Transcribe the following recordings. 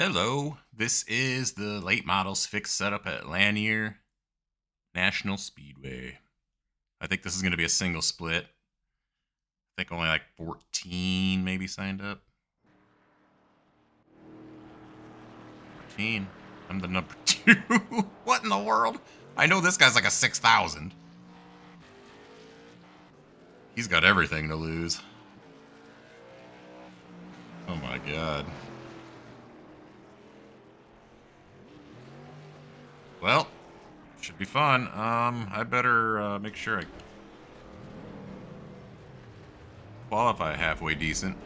Hello, this is the late models fixed setup at Lanier National Speedway. I think this is going to be a single split. I think only like 14 maybe signed up. 14. I'm the number 2. What in the world? I know this guy's like a 6,000. He's got everything to lose. Oh my god. Well, should be fun. I better make sure I qualify halfway decent.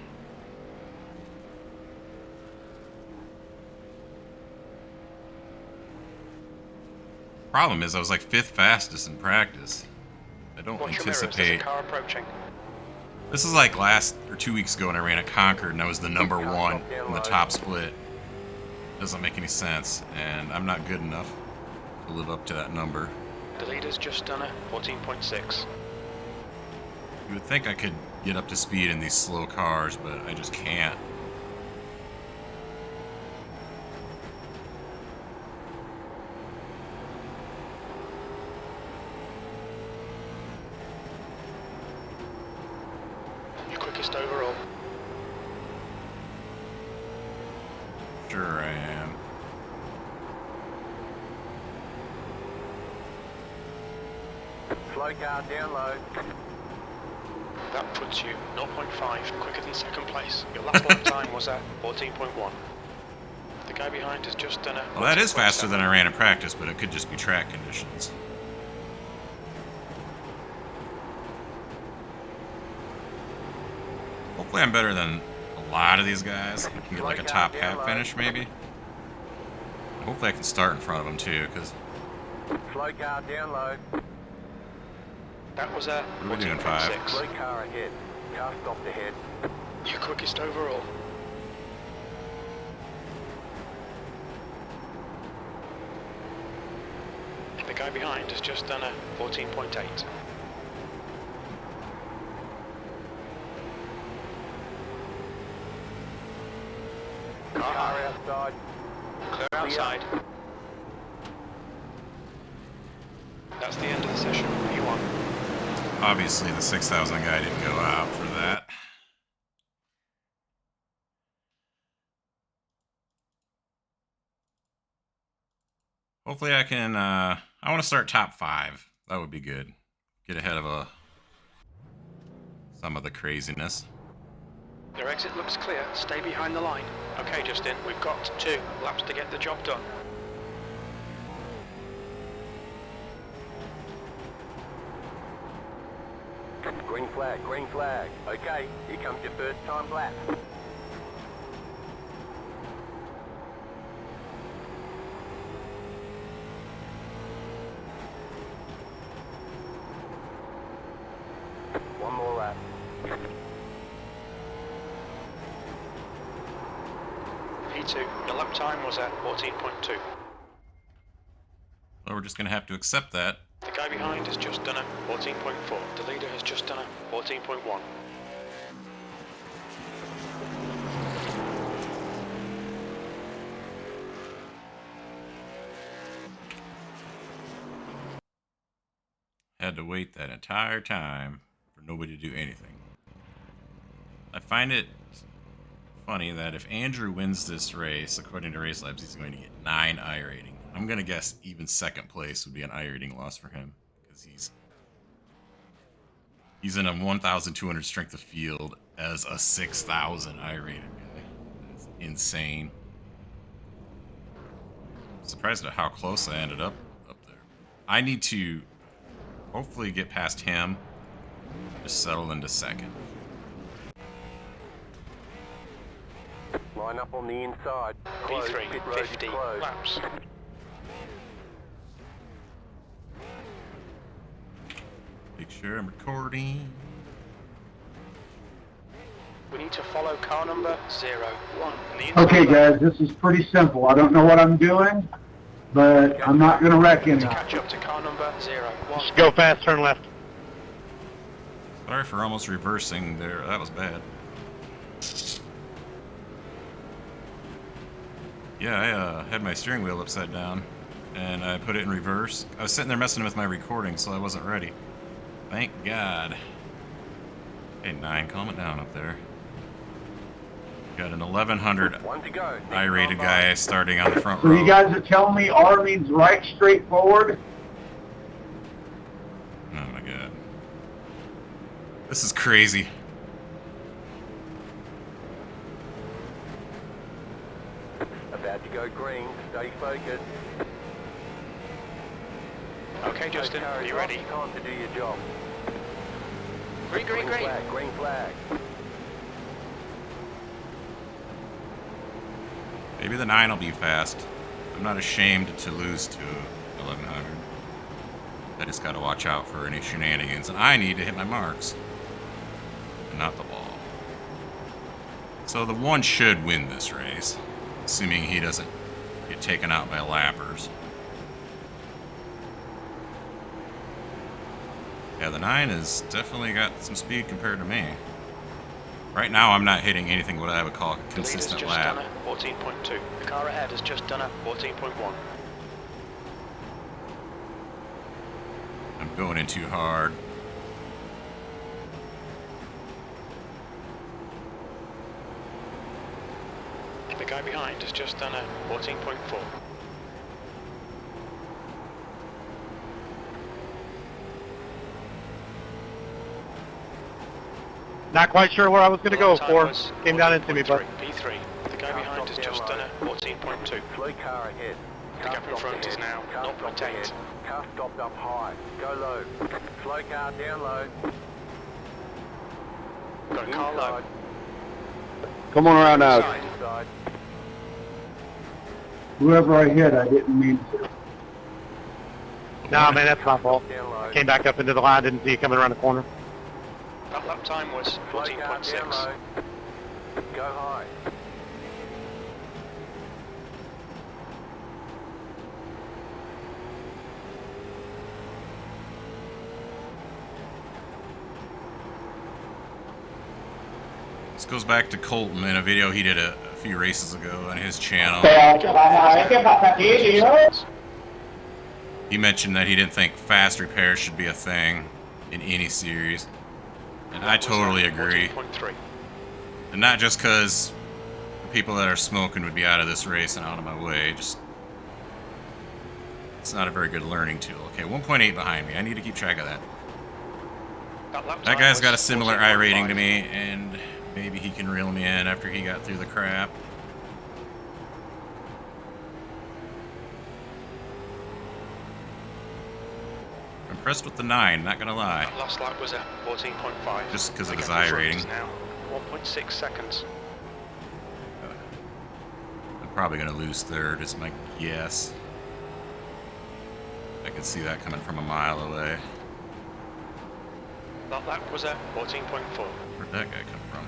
Problem is, I was like 5th fastest in practice. I don't anticipate. Car approaching. This is like last or 2 weeks ago when I ran at Concord and I was the number 1 in the top split. Doesn't make any sense, and I'm not good enough to live up to that number. The leader's just done a 14.6. You would think I could get up to speed in these slow cars, but I just can't. Your quickest overall. Sure I am. Slow car down low. That puts you 0.5 quicker than second place. Your lap lap time was at 14.1. The guy behind has just done a... Well, that is faster than I ran in practice, but it could just be track conditions. Hopefully I'm better than a lot of these guys. I can get like a top half finish, maybe. Hopefully I can start in front of them too, because... Slow car down low. That was a We're doing 5. Slow car ahead. Car stopped ahead. Your quickest overall. The guy behind has just done a 14.8. Car outside. Clear outside. That's the end of the session. You won. Obviously the 6,000 guy didn't go out for that. Hopefully I can, I want to start top 5. That would be good. Get ahead of some of the craziness. Your exit looks clear. Stay behind the line. Okay, Justin, we've got 2 laps to get the job done. Green flag, green flag. Okay, here comes your first time lap. One more lap. P2, your lap time was at 14.2. Well, we're just going to have to accept that. The guy behind has just done a 14.4. The leader has just done a 14.1. Had to wait that entire time for nobody to do anything. I find it funny that if Andrew wins this race, according to Race Labs, he's going to get 9 iRating. I'm going to guess even second place would be an iRating loss for him, because he's in a 1,200 strength of field as a 6,000 iRated guy. That's insane. I'm surprised at how close I ended up there. I need to hopefully get past him, just settle into second. Line up on the inside. Close, P3, pit road 50 closed. laps. Make sure I'm recording. We need to follow car number 01. Okay, guys, this is pretty simple. I don't know what I'm doing, but I'm not going to wreck To anything. catch up to car number 01. Just go fast, turn left. Sorry for almost reversing there. That was bad. Yeah, I had my steering wheel upside down, and I put it in reverse. I was sitting there messing with my recording, so I wasn't ready. Thank God. Hey, 9, calm it down up there. Got an 1100 One to go. iRated guy starting on the front So row. you guys are telling me R means right straight forward? Oh my God. This is crazy. About to go green. Stay focused. Okay, Justin, Car are is you off. ready? Time to do your job. Green, green, green. Flag, green flag. Maybe the 9 will be fast. I'm not ashamed to lose to 1100. I just gotta watch out for any shenanigans, and I need to hit my marks. And not the ball. So the 1 should win this race, assuming he doesn't get taken out by lappers. Yeah, the 9 has definitely got some speed compared to me. Right now, I'm not hitting anything what I would call a The leader's consistent just lap. done a 14.2. The car ahead has just done a 14.1. I'm going in too hard. The guy behind has just done a 14.4. Not quite sure where I was going to go Time for. was Came down into me, but 14.3. P3. The guy behind has just done a 14.2. Slow car ahead. The gap in Car front is stopped now ahead. Car stopped 0.8. ahead. Car stopped up high. Go low. Slow car down low. Got a car low. Inside. come on around now. Inside. Inside. Whoever I hit, I didn't mean to. Nah, man, that's my fault. Down low. Came back up into the line, didn't see you coming around the corner. That lap time was Slow car down 14.6. low. Go high. This goes back to Colton in a video he did a few races ago on his channel. He mentioned that he didn't think fast repairs should be a thing in any series. And I totally agree. 14.3. And not just because the people that are smoking would be out of this race and out of my way. Just, it's not a very good learning tool. Okay, 1.8 behind me. I need to keep track of that. That guy's got a similar I rating to me, and maybe he can reel me in after he got through the crap. I'm impressed with the 9, not gonna lie. That last lap was a 14.5. Just 'cause of The his gap in I front rating. is now 1.6 seconds. I'm probably gonna lose third, is my guess. I can see that coming from a mile away. That lap was a 14.4. Where'd that guy come from?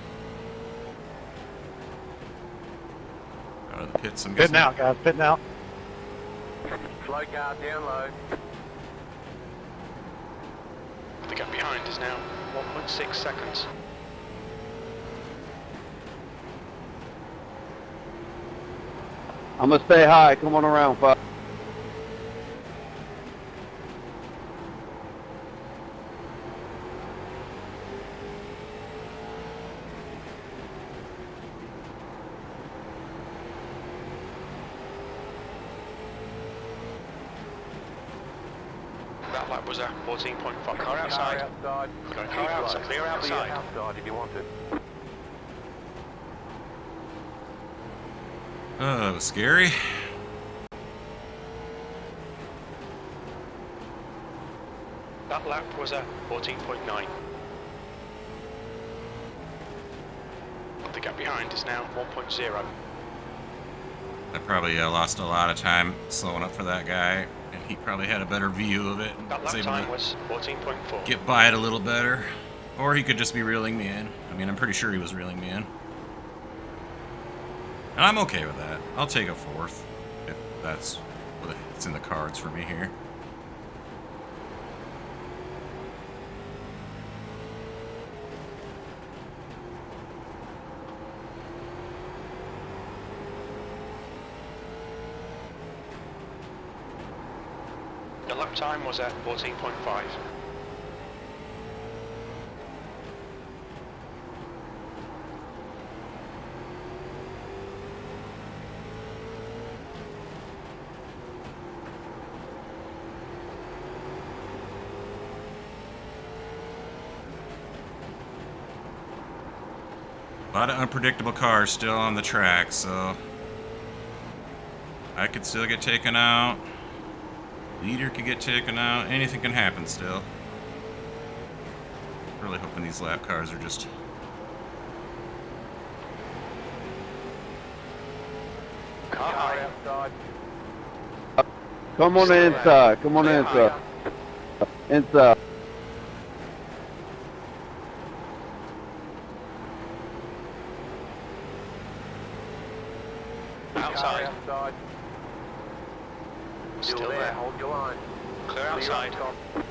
Out of the pits, I'm guessing. Pitting out, guys, pitting out. Slow car down low. The gap behind is now 1.6 seconds. I'm going to stay high. Come on around, Pop. That lap was a 14.5. Car outside. outside. Got a car outside. Clear outside. Outside if you want it. Oh, that was scary. That lap was a 14.9. The gap behind is now 1.0. I probably lost a lot of time slowing up for that guy, and he probably had a better view of it and That was lap able time to was 14.4. get by it a little better. Or he could just be reeling me in. I mean, I'm pretty sure he was reeling me in. And I'm okay with that. I'll take a fourth, if that's what's in the cards for me here. Your lap time was at 14.5. A lot of unpredictable cars still on the track, so I could still get taken out. Leader could get taken out. Anything can happen still. Really hoping these lap cars are just... Car high. outside. Come on inside. Come on inside. Inside. Outside. Outside. Still there. Hold your line. Clear outside. Clear up top.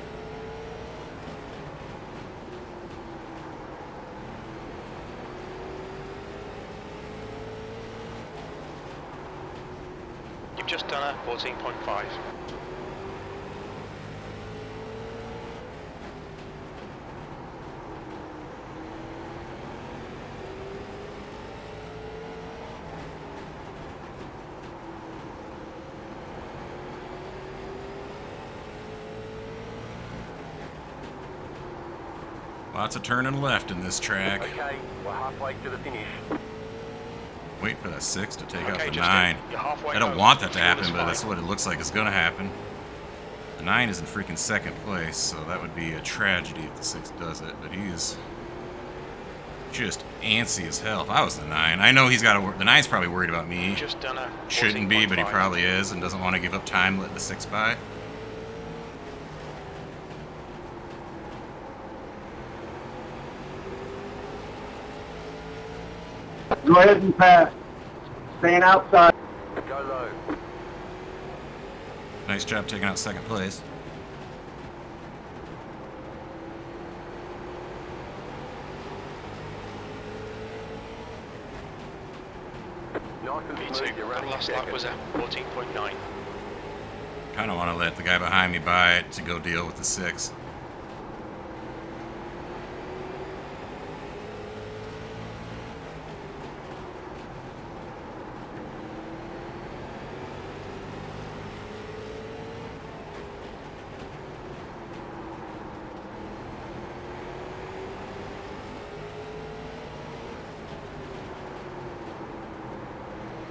You've just done a 14.5. Lots of turning left in this track. Okay, we're halfway to the finish. Wait for that 6 to take out Okay, the just 9. you're halfway I don't home. want that to Fuel happen, is but fine. that's what it looks like is going to happen. The 9 is in freaking second place, so that would be a tragedy if the 6 does it, but he's just antsy as hell. If I was the 9, I know he's got to... The 9's probably worried about me. You've just done a 14.5. Shouldn't be, but he probably is, and doesn't want to give up time letting the 6 by. Go ahead and pass. Staying outside. Go low. Nice job taking out second place. Nice and Me smooth, too. you're That running last lap second. was at 14.9. Kind of want to let the guy behind me buy it to go deal with the 6.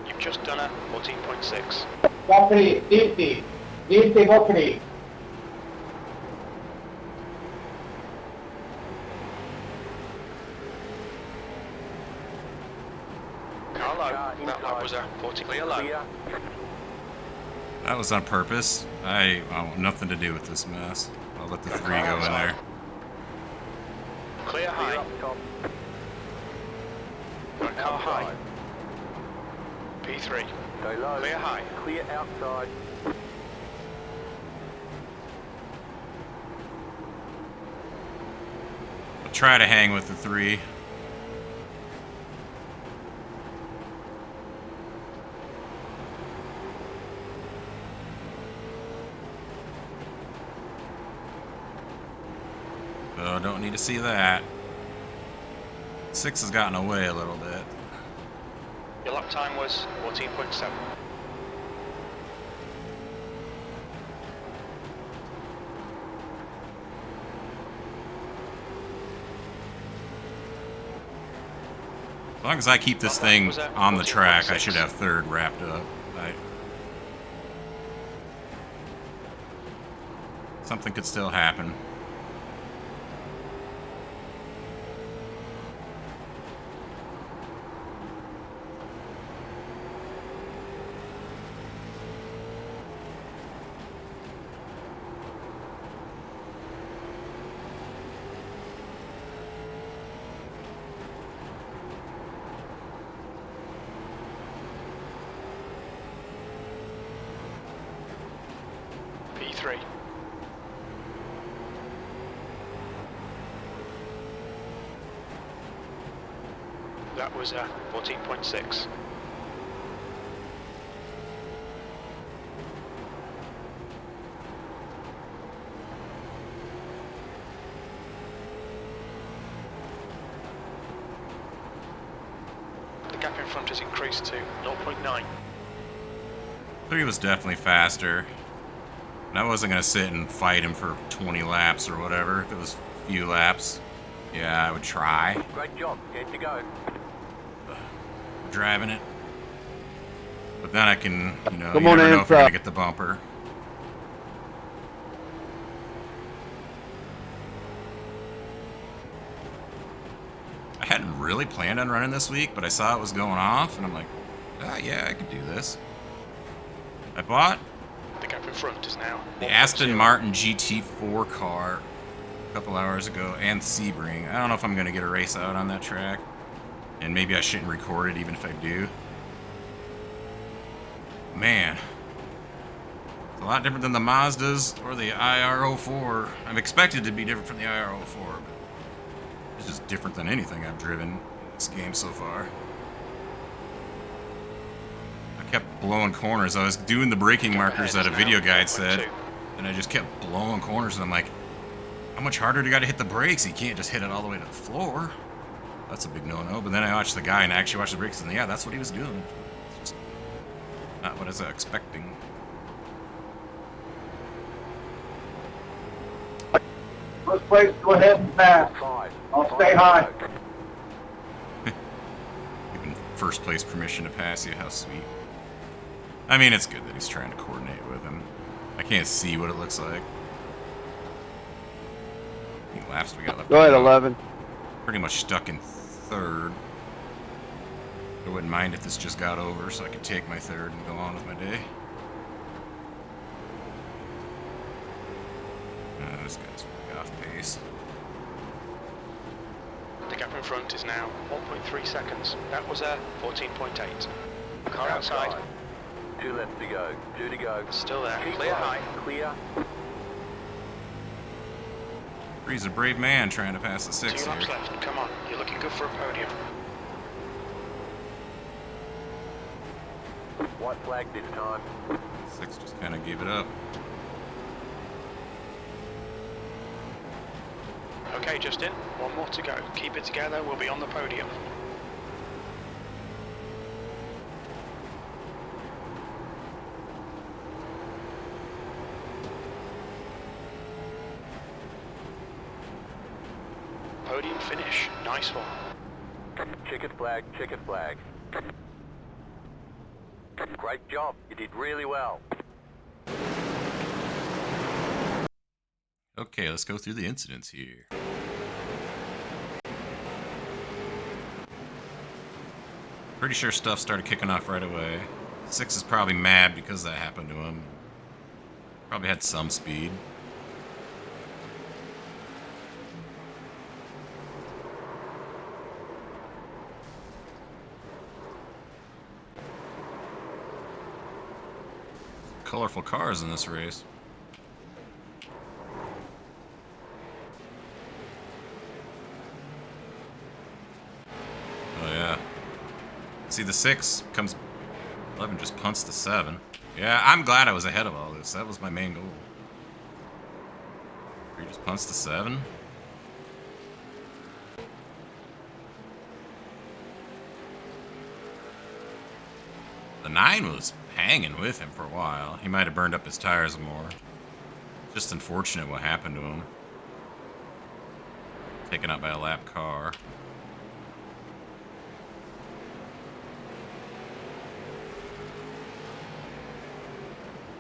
You've just done a 14.6. Bokri, Yeti. Yeti, Bokri. Car low. Car That lap inside. was at 40. Clear low. Clear. That was on purpose. I want nothing to do with this mess. I'll let the 3 go in there. Clear Clear high. up top. Got car high. Outside. P3. Go low. Clear high. Clear outside. I'll try to hang with the 3. Oh, don't need to see that. 6 has gotten away a little bit. Your lap time was 14.7. As long as I keep this thing on the track, I should have 3rd wrapped up. Something could still happen. P3. That was 14.6. front has increased to 0.9. 3 was definitely faster. And I wasn't going to sit and fight him for 20 laps or whatever. If it was a few laps, yeah, I would try. Great job. 10 to go. Driving it. But then I can, you know, Come you on, never know if you're Ansa. going to get the bumper. I hadn't really planned on running this week, but I saw it was going off, and I'm like, ah, yeah, I could do this. I bought The gap in front is now the 1.0. Aston Martin GT4 car a couple hours ago, and Sebring. I don't know if I'm going to get a race out on that track, and maybe I shouldn't record it even if I do. Man, it's a lot different than the Mazdas or the IR04. I'm expected to be different from the IR04, but it's just different than anything I've driven in this game so far. I kept blowing corners. I was doing the braking markers that a video guide said, and I just kept blowing corners, and I'm like, how much harder do you got to hit the brakes? You can't just hit it all the way to the floor. That's a big no-no. But then I watched the guy, and I actually watched the brakes, and yeah, that's what he was doing. It's just not what I was expecting. First place, go ahead and pass. 5. I'll stay high. Giving first place permission to pass you, how sweet. I mean, it's good that he's trying to coordinate with him. I can't see what it looks like. How many laps do we got left? Go ahead, 11. Pretty much stuck in third. I wouldn't mind if this just got over so I could take my third and go on with my day. This guy's way off pace. The gap in front is now 1.3 seconds. That was a 14.8. Car outside. 2 left to go. 2 to go. Still there. Keep Clear right. high. Clear. He's a brave man trying to pass the 2 6 laps here. left. Come on. You're looking good for a podium. White flag this time. 6 just kind of gave it up. Okay, Justin. One more to go. Keep it together. We'll be on the podium. Podium finish. Nice one. Checkered flag, checkered flag. Great job. You did really well. Okay, let's go through the incidents here. Pretty sure stuff started kicking off right away. 6 is probably mad because that happened to him. Probably had some speed. Colorful cars in this race. Oh yeah. See, the 6 comes, 11 just punts the 7. Yeah, I'm glad I was ahead of all this. That was my main goal. 3 just punts the 7. The 9 was hanging with him for a while. He might have burned up his tires more. Just unfortunate what happened to him. Taken out by a lap car.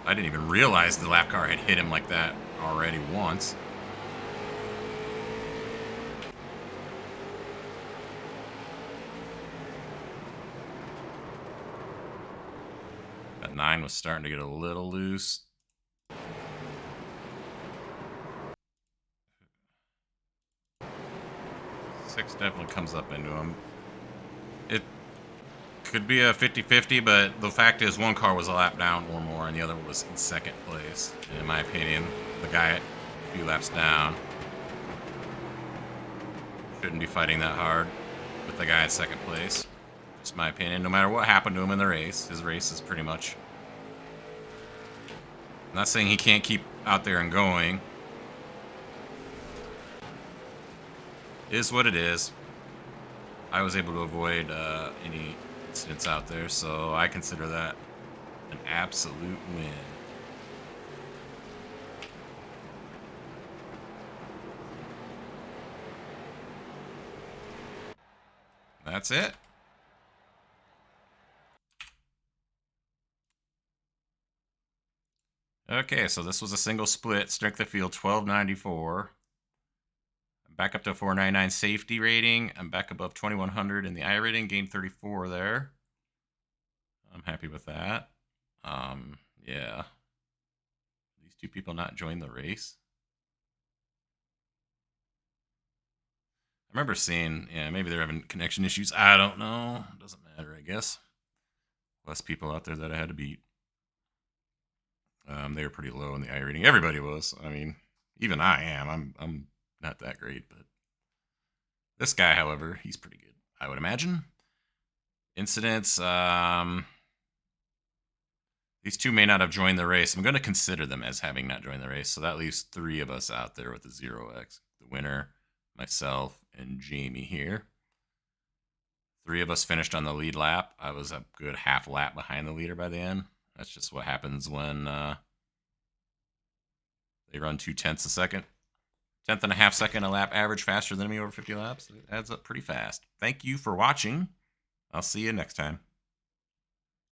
I didn't even realize the lap car had hit him like that already once. That 9 was starting to get a little loose. Six definitely comes up into him. It could be a 50-50, but the fact is one car was a lap down or more, and the other was in second place. And in my opinion, the guy a few laps down shouldn't be fighting that hard with the guy in second place. Just my opinion. No matter what happened to him in the race, his race is pretty much... I'm not saying he can't keep out there and going. Is what it is. I was able to avoid any incidents out there, so I consider that an absolute win. That's it. Okay, so this was a single split. Strength of field 1294. I'm back up to 499 safety rating. I'm back above 2100 in the iRating. Gained 34 there. I'm happy with that. Yeah. These two people not join the race. I remember seeing, yeah, maybe they're having connection issues. I don't know. Doesn't matter, I guess. Less people out there that I had to beat. They were pretty low in the iRating. Everybody was. I mean, even I am. I'm not that great, but this guy, however, he's pretty good, I would imagine. Incidents. These two may not have joined the race. I'm going to consider them as having not joined the race. So that leaves 3 of us out there with the 0x. The winner, myself, and Jamie here. 3 of us finished on the lead lap. I was a good half lap behind the leader by the end. That's just what happens when they run 0.2 a second. 10.5 second a lap average faster than me over 50 laps. It adds up pretty fast. Thank you for watching. I'll see you next time.